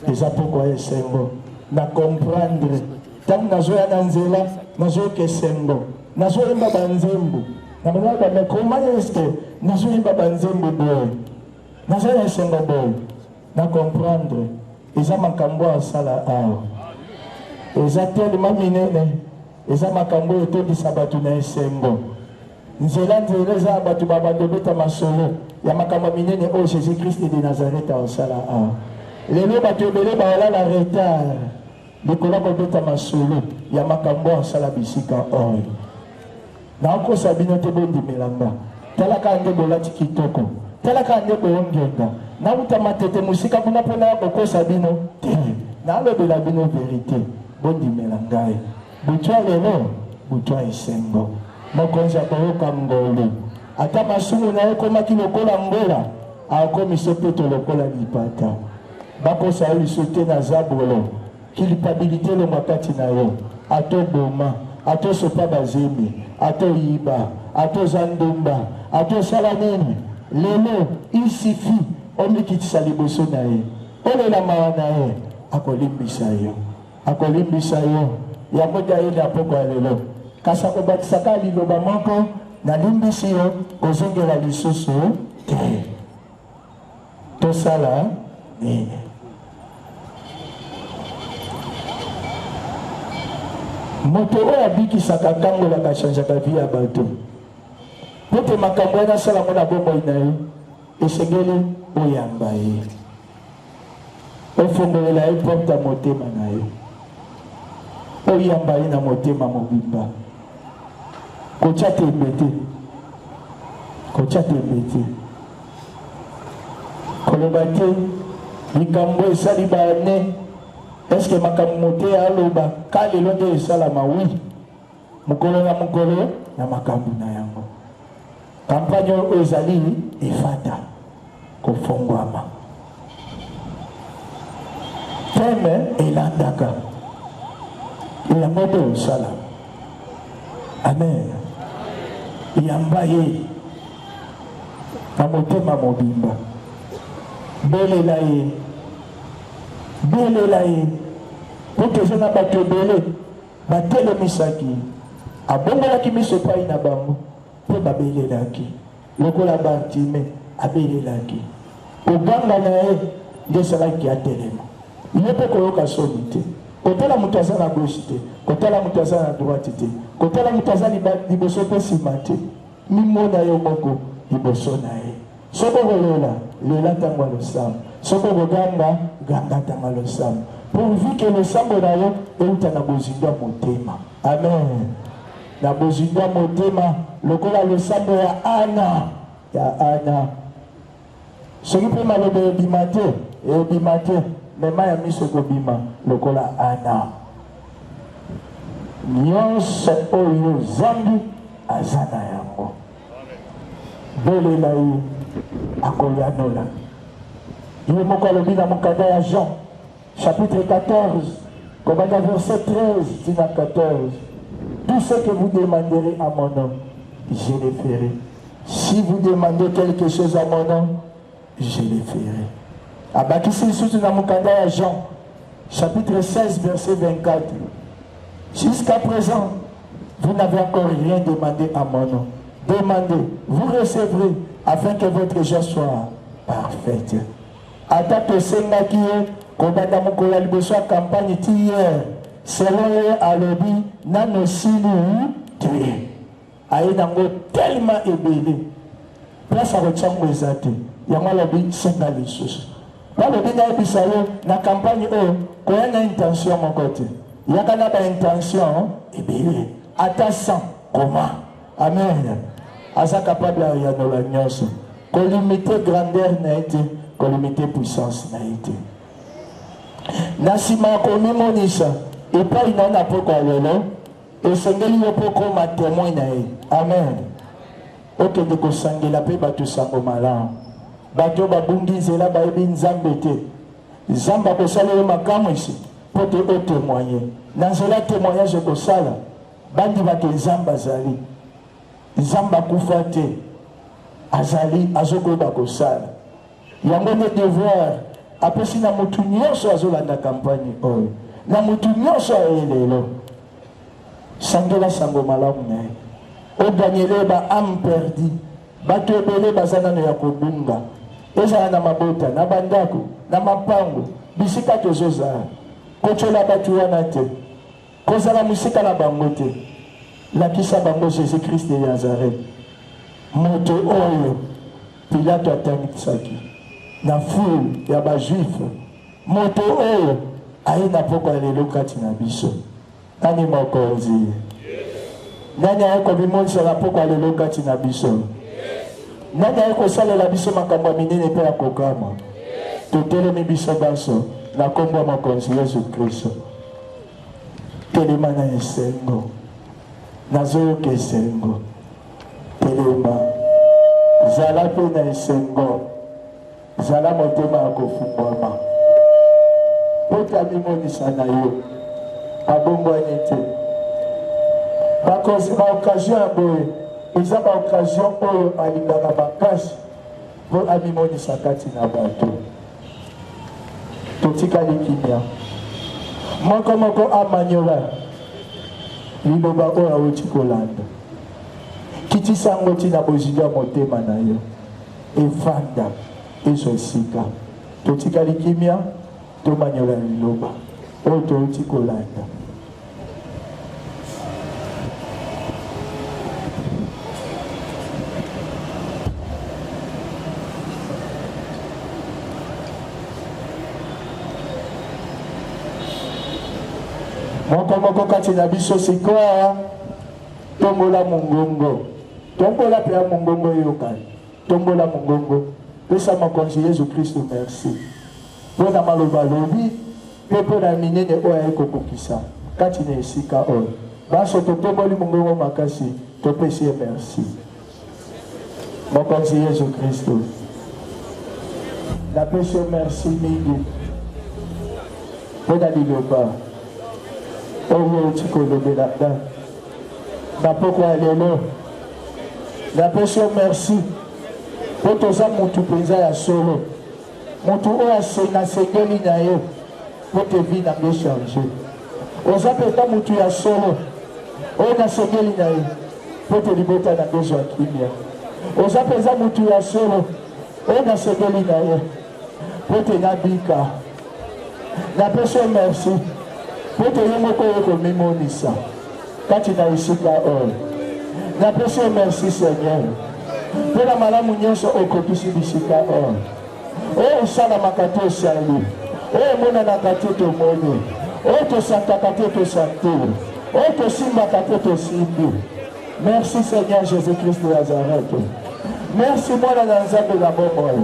eza pokwa ya esengo na comprendre ntango nazoya na nzela nazoyoka esengo nazoyemba banzembo na banaka me comment est-ce que nazoyemba banzembo boye naza na esengo boye na comprendre eza makambo asala awa eza telema minene eza makambo oyo etondisa bato na esengo nzela eza bato babanda obeta masolo ya makambo minene oyo jésus christ de nazareth asala awa lelo bato ebele baolala retard likolo kobeta masolo ya makambo asala bisika oyo nakosa bino te bondimelanga talaka nde bolati kitoko talaka nde boongenga nauta matete mosika kuna mpona kokosa bino te nalobela bino verité bondimela ngai butu ya lelo butu ya esengo mokonzi akoyoka ngolu ata masumu na ye ekomaki lokola ngola akomiso peto lokola lipata bakosa biso te na zabolo kilipabilité lo makati na yo ato boma ato sopa bazemi ato yiba ato zandumba ato sala nini lelo il suffit omikitisa liboso na ye olela mawa na ye akolimbisa yo yango te ayeli apoko ya lelo kasi akobatisaka liloba moko nalimbisi yo kozongela lisusu te tosala nini moto oyo abikisaka kangolaka changeaka vi ya bato po te makambo wana asalango na bomoi na yo esengeli oyamba ye ofongolela ye porte ya motema na yo oyamba ye na motema mobimba kotya tembe te koloba te likambo esali bane eske makambo mote aloba ka lelo nde esalama wi mokolo na makambo na yango kampagne oyo ezali efata kofongwama teme elandaka yango nde osala amen yamba ye na motema mobimba belela ye po toza na bato ebele batelemisaki abongolaki miso epai na bango mpe babelelaki lokola bantime abelelaki koganga na ye nde esalaki atelema ye mpe koyoka soni te kotala moto aza na gauche te kotala moto aza na droite te kotala moto aza liboso mpe nsima te mimona yo moko liboso na ye soko kolela lela ntango ya losambo soko koganga ganga ntango ya losambo pourvu ke losambo na yo euta na bozindo ya motema amen na bozindo ya motema lokola losambo ya ana soki mpe maloba ebima te mema ya miso ekobima lokola ana nyonso oyo zambi aza na yango belela ye akoyanola ye moko alobi na mokanda ya Jean chapitre 14 kobanda verset 13 tina 14 tout ce que vous demanderez à mon nom je le ferai si vous demandez quelque chose à mon nom je le ferai abakisi lisusu na mokanda ya Jean chapitre 16 verset 24 jusqu'à présent vous n'avez encore rien demandé à mon nom demandez vous recevrez afin que votre joie soit parfaite ata tosengaki ye kobanda mokolo ya liboso ya campagne ti hier selon ye alobi nano sili te aye nango tellement ebele place akotyango eza te yango alobi senga lisusu balobi nayebisa yo na campagne oyo koya na intention moko te yaka na baintention ebele ata 100 koma amen aza capable ya yanola nyonso kolimite grandeur na ye te kolimite puissance na ye te na nsima ya komimonisa epai na na poko ya lelo esengeli yo mpo koma témoin na ye amen okende kosangela mpe bato sango malamu bato babungi nzela bayebi nzambe te nzambe akosala yo makamu esi mpo te otémoigne na nzela témoignage ekosala bandimaka nzambe azali nzambe akufa te azali azokoyeba kosala yango nde devoir apesi na motu nyonso azolanda campagne oyo na motu nyonso aye lelo sangela sango malamu na ye oganyele ba ame perdi bato ebele baza nano ya kobunga ezala na mabota na bandako na mapango bisika tozozala kotyola bato wana te kozala mosika na bango te lakisa bango jésus christ de nazareth moto oyo pilato atangisaki na foule ya bajuife moto oyo aye na poko ya lelo kati na biso nani mokonzi nani aye kobimonisa na poko ya lelo kati na biso nani aye kosalela biso makambo ya minene mpe ya kokama totelemi biso banso na kombo ya mokonzi yesu kristo telema na esengo nazoyoka esengo telema zala mpe na esengo zala motema ya kofungwama pota mimonisa na yo abongwani te baokazio ya boye eza baokazio oyo alingaka makasi mpo amimonisa kati na bato totikali kimia moko amanyola liloba oyo awuti kolanda kitisa yango ntina boziga motema na yo evanda ezwa esika totikali kimia tomanyola liloba oyo touti kolanda. Moko kati na biso sikoa tombola mongongo tombola pe ya mongongo yokani tombola mongongo pesa makonzi Yesu Kristo merci mpona maloba lobi mpe mpona minene oyo ayekokokisa kati na esika oyo baso totomboli mongongo makasi topesi ye merci mokonzi Yesu Kristo napesi yo merci mingi mpona liloba oyo uti kolobela da na poko ya lelo napesi yo merci mpo toza mutu mpenza ya solo mutu oyo nasengeli na ye mpo te vi na nge change oza mpenza mutu ya solo oyo nasengeli na ye mpo te libota na nge zwa kimia oza mpenza mutu ya solo oyo nasengeli na ye mpo te nabika napesi yo merci Pote yo moko yo komimonisa kati na esika oyo napesi yo merci Seigneur mpona malamu nyonso okokisi bisika oyo oyo osalamaka te osali oyo emonanaka te tomoni oyo tosantaka te tosantiri oyo tosimbaka te tosimbi. Merci Seigneur Jésus-Christ de Nazareth. Merci mwana na nzambe na bomoi.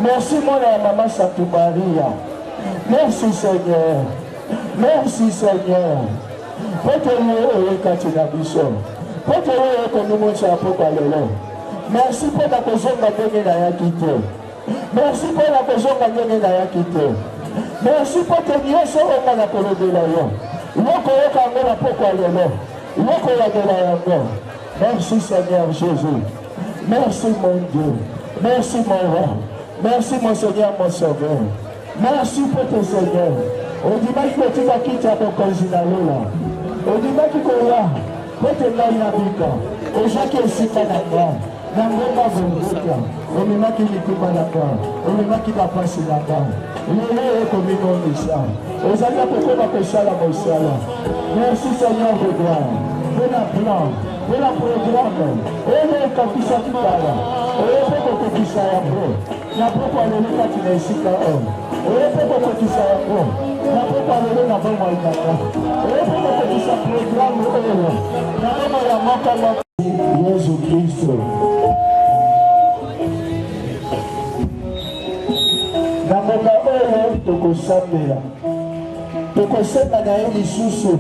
Merci mwana ya mama Sainte Maria. Merci Seigneur. Merci Seigneur. Pote yo kati na biso. Pote yo komimonisa poko lelo. Merci mpona kozonga ndenge na yaki te. Merci mpona kozonga ndenge na yaki te. Merci pote nyonso onga na kolobela yo. Yoko yoka yango na poko lelo. Yoko yagela yango. Merci Seigneur Jésus. Merci mon Dieu. Merci mon roi. Merci mon Seigneur, mon Sauveur. Merci pour tes Seigneur. Odimaki kotika kiti ya bokonzi na lola. Odimaki koya pote ngai na bika. Ozaki esika na nga. Na ngoma bongoka. Omemaki likuba na nga. Omemaki bapasi na nga. Lelo ekomimonisa. Ozali kokoma kosala mosala. Merci Seigneur de gloire. Pour la plan. Pour la programme. Oyo ekokisaki kala. Oyo mpe kokokisa yango. Na poko alelo kati na esika oyo. Oyo mpe kokokisa yango. Na poko alelo na bongo alikaka. Oyo mpe kokokisa programme oyo. Na bongo ya mokolo Yesu Kristo. Na mboka oyo tokosambela. Tokosenga na ye lisusu.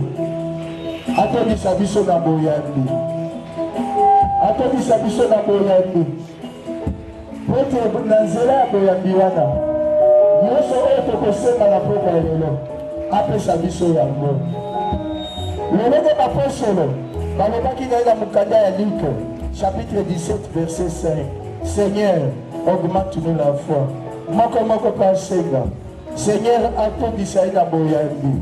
Atobisa biso na boyambi. Atobisa biso na boyambi. Pote na nzela ya boyambi wana. Nyonso oyo tokosenga na poko ya lelo. Apesa biso yango. Lelo de bapostolo balobaki ngai na mokanda ya Luc chapitre 17 verset 5. Seigneur, augmente-nous la foi. Moko pasenga. Seigneur, atobisa ye na boyambi.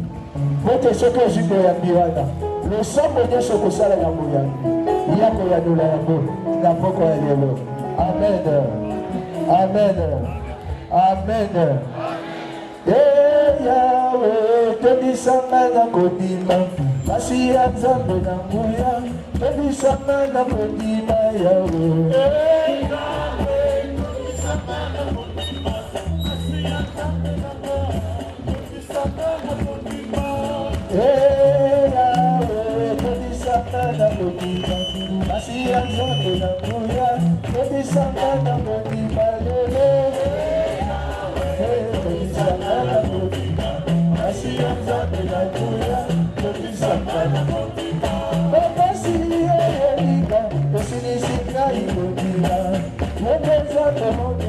Pote soki ozwi boyambi wana. Losambo nyonso kosala ya boyambi. Ya koyanola yango na poko ya lelo. Amen. Amen. Amen. Yahweh, tobisanga na kondima. Pasi ya Nzambe na nguya. Tobisanga na kondima Yahweh. Yahweh, tobisanga na kondima. Pasi ya Nzambe na nguya. Tobisanga na kondima. Yahweh, tobisanga na kondima. Pasi ya Nzambe na nguya. Tobisanga na kondima lelo. Tobisanga na kondima. Pasi ya Nzambe na nguya. Tobisanga na kondima. Bapasi yelika. Tosinisinga ikondima. Tobisanga na kondima.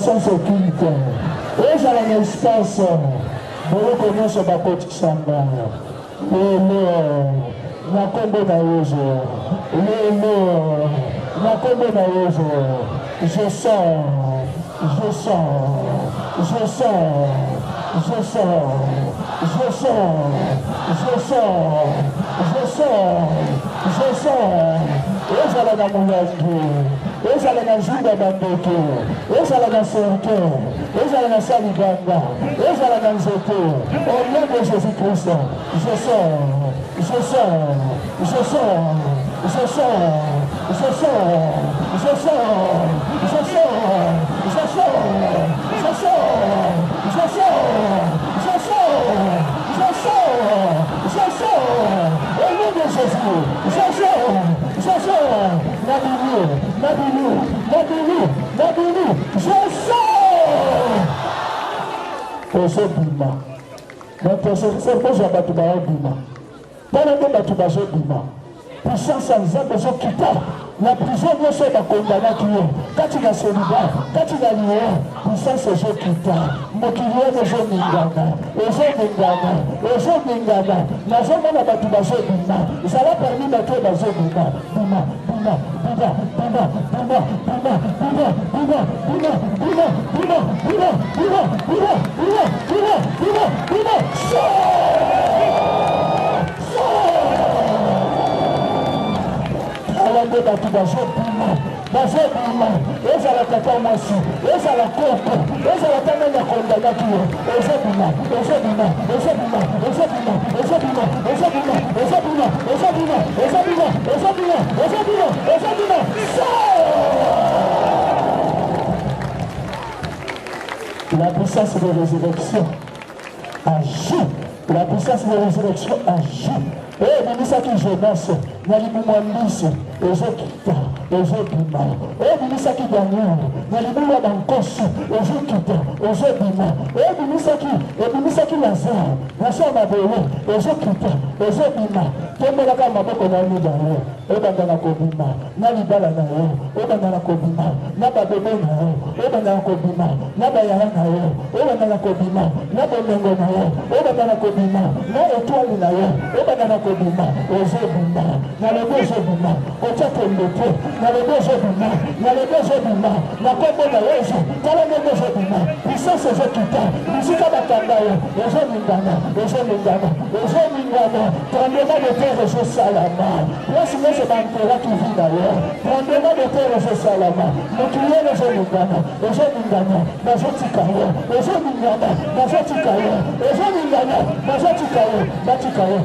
conscience occulte ezala na espace boloko nyonso bakotisanga lelo na kombo na yesu lelo na kombo na yesu je sens je sens je sens je sens je sens je sens je sens je sens ezala na moyangi ezala na nzunga bandeke ezala na serke ezala na salibanga ezala na nzete au nom de Jésus-Christ je sens je sens je sens je sens je sens je sens je sens je au nom de Jésus je sens Nabili je sens ozobima donc cerveau ya bato baobima mpona nde bato bazobima puissance ya nzambe ezokita na prison nyonso bakondanaki ye kati na solidaire kati na liye puissance ezokita mokili wana ezoningana nazomona bato bazobima zala parmi bato bazobima bima alande bato bazobima ezala tata mwasi ezala koko ezala tanga na kondanaki ye ezobima la puissance de résurrection agit la puissance de résurrection agit ebimisaki jeunesse na libumu ya mbisi ezokita ezobima ebimisaki daniel na libumu ya bankosi ezokita ezobima ebimisaki lazare na so mabele ezokita ezobima tombelaka maboko na mibale ebanda na kobima na libala na yo ebanda na kobima na babebe na yo ebanda na kobima na bayaya na yo ebanda na kobima na bomengo na yo ebanda na kobima na etwali na yo ebanda na kobima ezobima na lebo ezobima otya tembe te na lebo ezobima na lebo ezobima na kombo na yesu tala ndenge ezobima puissance ezokita bisika bakanga yo ezoningana tremblement de terre ezosalama place nyonso banteraki vi na yo tremblement de terre ezosalama mokili wana ezoningana bazotika yo ezoningana bazotika yo ezoningana bazotika yo batika yo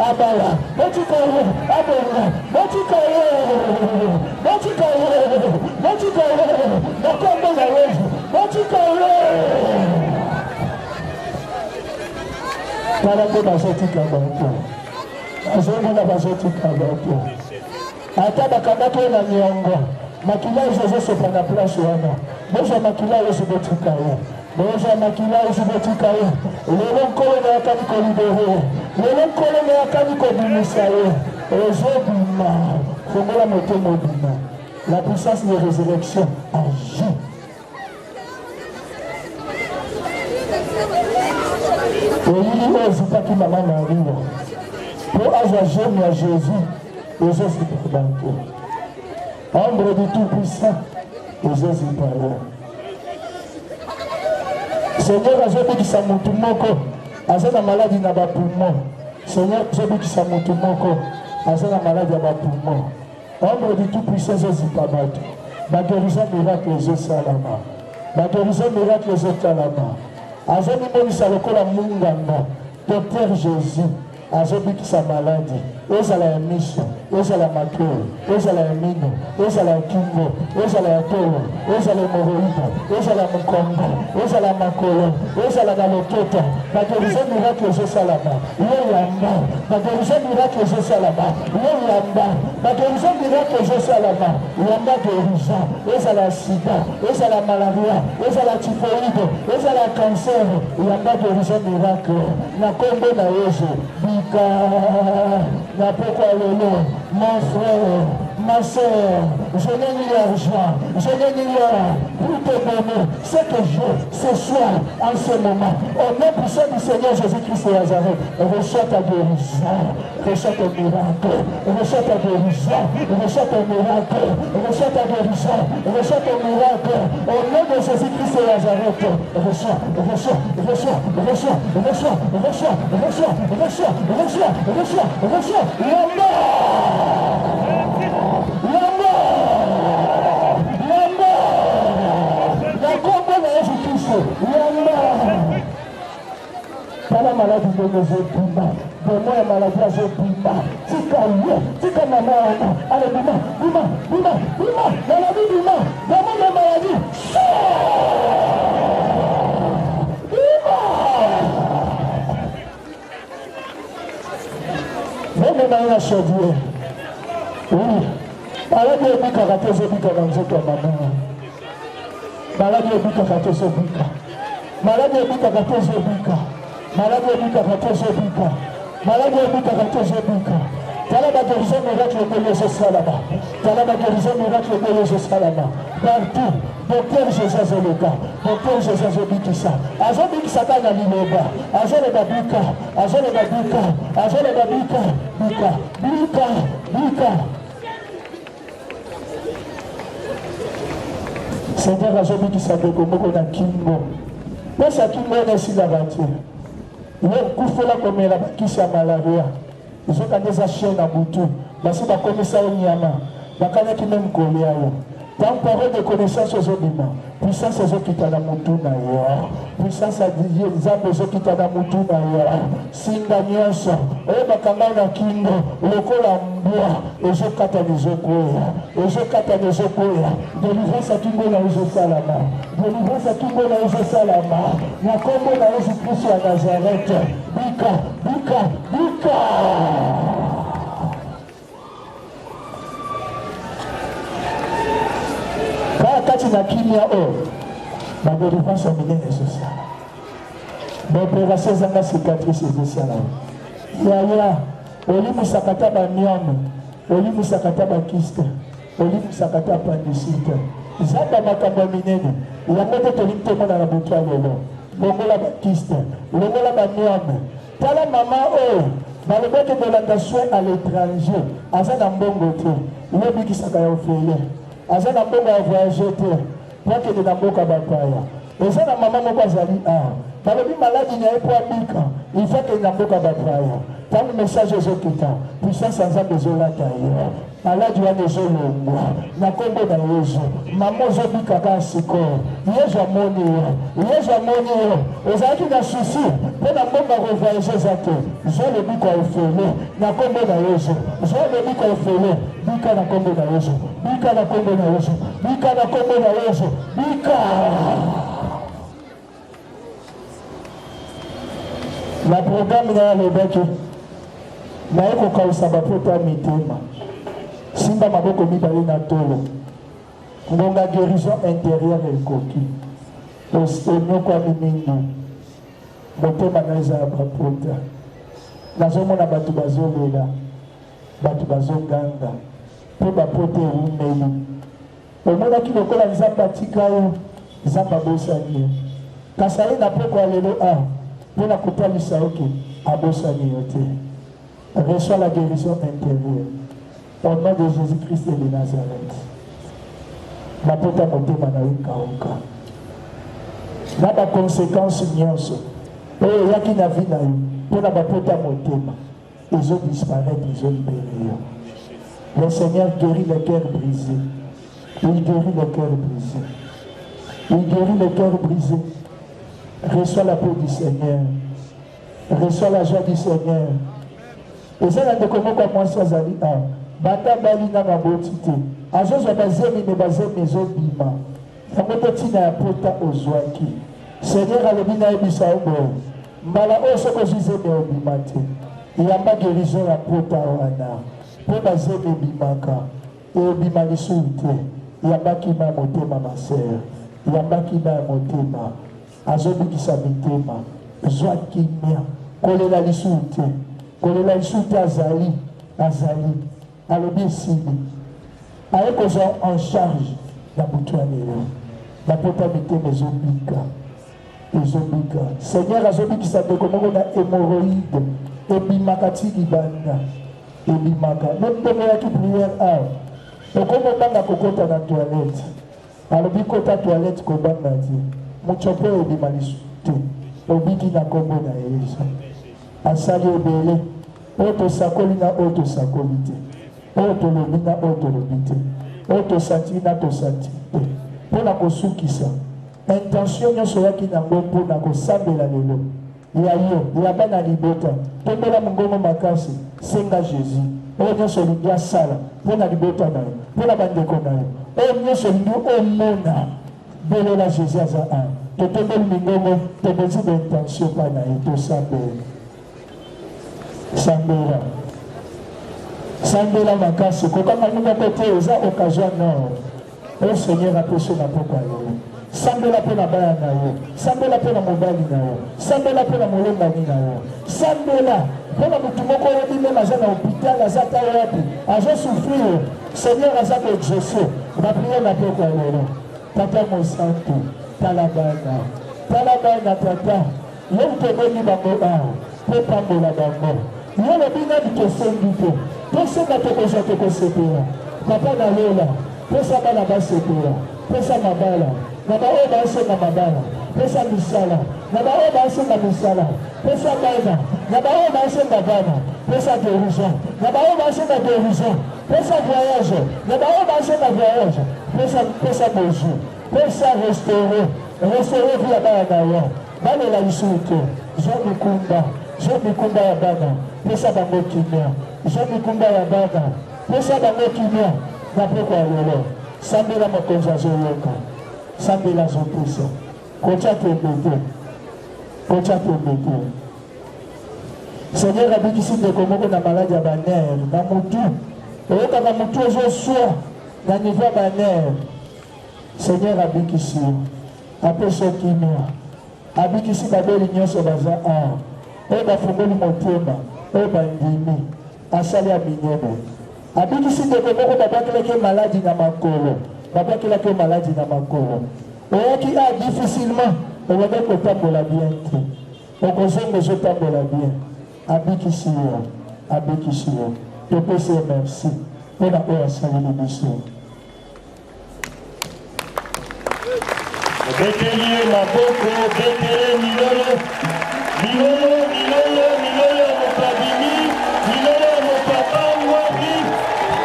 abala batika yo abonga batika yo nakombo na yesu batika yo tala mpe bazotika bato azomona bazotika bato ata bakambaki ye na niongo makila yesu ezosopa na place wana bozwa makila yesu botika ye bozwa makila yesu botika ye lelo nkolo nayakani kolibere lelo nkolo nayakani kobimisa ye ezobima fongola motema obima la puissance de résurrection agit oyili oyo ezipaki mama maria mpo azwa geme ya jésus ezozipa banto ombre du tout puissant ezozipa yo seigneur azobikisa motu moko aza na maladi na bapoumon seigneur azobikisa motu moko aza na maladi ya bapoumon ombre du tout puissant ezozipa bato baguérison miracle ezosalama baguérison miracle ezotalama azobibonisa lokola munganga docteur jésus azobikisa maladi ezala ya miso ezala makolo ezala ya mino ezala ya kingo ezala ya tolo ezala hemoroide ezala mokongo ezala makolo ezala na lokota baguérison miracle ezosalama yo yamba baguérison miracle ezosalama yo yamba baguérison miracle ezosalama yamba guérison ezala ya sida ezala malaria ezala typhoïde ezala cancer yamba guérison miracle na kombo na yesu bika na pokwa lelo mon frère Ma soeur, je n'ai ni l'argent, je n'ai ni l'or pour te donner ce que j'ai ce soir, en ce moment. Au nom puissant du Seigneur Jésus-Christ de Nazareth, reçois ta guérison, reçois ton miracle, reçois ta guérison, reçois ton miracle, reçois ta guérison, reçois ton miracle. Au nom de Jésus-Christ de Nazareth, reçois, reçois, reçois, reçois, reçois, reçois, reçois, reçois, reçois, reçois, reçois, la mort! La mort! La mort! La combat de Jésus-Christ, la mort! Pas la maladie de nos épouses, de moi la maladie à Zébima, tika maman, allez Bima, Bima, Bima, Bima, dans la vie Bima, dans mon maladie, Bima! Même dans la chaudière, oui, maladie est bika raté Zébika dans le toi maman, maladie est bika raté Zébika, maladie est bika raté Zébika. Malade ebika katezo bika. Malade ebika katezo bika. Tala ba guérison miracle de Jésus salama. Tala ba guérison miracle de Jésus salama. Partout, docteur Jésus Zoleka, docteur Jésus Zobikisa. Azo bikisa kana liloba. Azo le babika, azo le babika, azo le babika, bika, bika, bika. Seigneur azo bikisa beko moko na kingo. Pesa kingo na sila bati. Il y a un coup de la commune qui s'est malaria. Ils ont quand des achats dans Boutou. Parce que la connaissance au Niama. La canne qui même collé à eux. Tant parole de connaissance aux Obima. Puissance aux qui t'en a Moutou d'ailleurs. Puissance à Dieu, les âmes aux qui t'en a Moutou d'ailleurs. Singa Nyonso. Et Bakanga na Kingo. Le Colambua. Et je catalyse au Koya. Et je catalyse au Koya. Délivrance à Kingo na Ozo Salama. Délivrance à Kingo na Ozo Salama. Na Kombo na Ozo Christ à Nazareth. Bika, Bika, Bika. Kati na kimia o ba délivrance à minene social ba opération zanga cicatrice social ya oli musakata ba myome oli musakata ba kyste oli musakata appendicite zamba makambo minene ya moto tolimte mona na butu lelo longola ba kyste longola ba myome tala mama o balobeke kolanda soin à l'étranger aza na mbongo te yebikisaka ya ofele aza na mbongo ya voyager te nakende na mboka bapaya eza na mama moko azali balobi maladi na ye po abika il faut kende na mboka bapaya ntango message ezokita puissance ya nzambe ezolata ye maladi wana ezolongwa na kombo na yesu mama ozobika kaka sikoyo yesu amoni yo yesu amoni yo ozalaki na susi mpo na mbongo ya kovoyage eza te zwa lobiko efele na kombo na yesu zwa lobiko efele bika na kombo na yesu bika na kombo na yesu bika na kombo na yesu bika na programme na yalobaki naye kokausa bapota mitema simba maboko mibale na tolo ngonga guérison intérieure ekoki onyokwami mingi motema na eza ya bapota nazomona bato bazolela bato bazonganga mpo bapota ewumeli omonaki lokola nzambe atika yo nzambe abosani yo kasi aye na poko ya lelo mpo na kotalisa oke abosani yo te. Reçois la guérison intérieure au nom de Jésus-Christ de Nazareth. Mapota motema na ukauka na baconséquence nyonso oyo eyaki na vi na yo mpo na bapota motema ezodisparaître, ezolibere yo. Le Seigneur guérit le cœur brisé. Il guérit le cœur brisé. Il guérit le cœur brisé. Reçois la paix du Seigneur. Reçois la joie du Seigneur. Et ça, on a commencé à penser à Zali. Bata balina na botite. Azozo bazemi me bazemi zobima. Yamoto tina ya pota ozwaki. Seigneur alobina ebisa obo. Mbala oso ko zizeme obimate. Yamba guérison ya pota wana. Po bazemi bimaka. E obima lisuite. Yamba kima motema ma sœur. Yamba kima motema. Azobikisa mitema. Zwaki mia. Kolela lisuite. Kolela lisuite azali. Azali. Alobi esili ayekozwa en charge na butu ya lelo bapota mitema ezobika seigneur azobikisa ndeko moko na hémoroïde ebimaka ti libanda ebimaka mempemoyaki prière awa okomobanga kokota na toilette alobi kota toilette kobanga te moto mpe ebima lisu te obiki na kombo na yesu asali ebele oyo tosakoli na oyo tosakoli te oyo tolobi na oyo tolobi te oyo tosantili na tosantili te mpo na kosukisa intention nyonso oyaki nango mpo na kosambela lelo ya yo ya bana libota tombela mongongo makasi senga jésus oyo nyonso olingi asala mpo na libota na yo mpo na bandeko na yo oyo nyonso olingi omona belela jésus aza an totombeli mingongo tobonzi baintention mpa na ye tosambela sambela makasi kokanga moko te eza occasion nord oyo seigneur apesi na poko ya yo sambela mpe na bana na yo sambela mpe na mobali na yo sambela mpe na molongani na yo sambela mpo na motu moko oyebi meme aza na hôpital aza ta wapi azosouffrir seigneur aza koexauce baprie na poko ya lelo tata mosantu tala bana tata yo toboni bango awa mpe pambola bango yo lobi nani tosengi te tosenga tokozwa tokosepela papa na lola pesa bana basepela pesa mabala na baoyo baosenga mabala pesa misala na baoyo baosenga misala pesa bana na baoyo baosenga bana pesa guérison na baoyo baosenga guérison pesa voyage na baoyo baosenga voyage pesa bonjour pesa restauré via bana na yo balela lisusu te zwa mikumba ya bana pesa bango kimia zwa mikumba ya bana pesa bango kimia na poko ya lelo sambela mokonzi azoyoka sambela azopesa kotya tembe te seigneur abikisi ndeko moko na maladi ya banere na motu oyokaka motu ezoswa na niveau ya banere seigneur abikisi apesa kimia abikisi babeli nyonso baza awa oyo bafungoli motema oyo bandimi asali ya minyene abikisi ndeko moko babakelaki maladi na makolo oyaki a difficilement okoki kotambola bien te okozonga ozotambola bien abikisi yo topesi ye merci mpo na oyo asaleli biso obeteli ye maboko obetele milolo mokabimi milolo mokabangwaki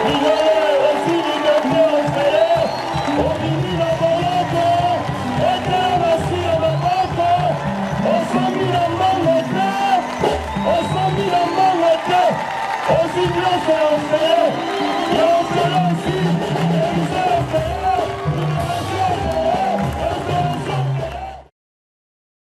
milolo osili dote oseye obimi na boloko ete basi na maboko osombi na mbongo te ozwi nyonso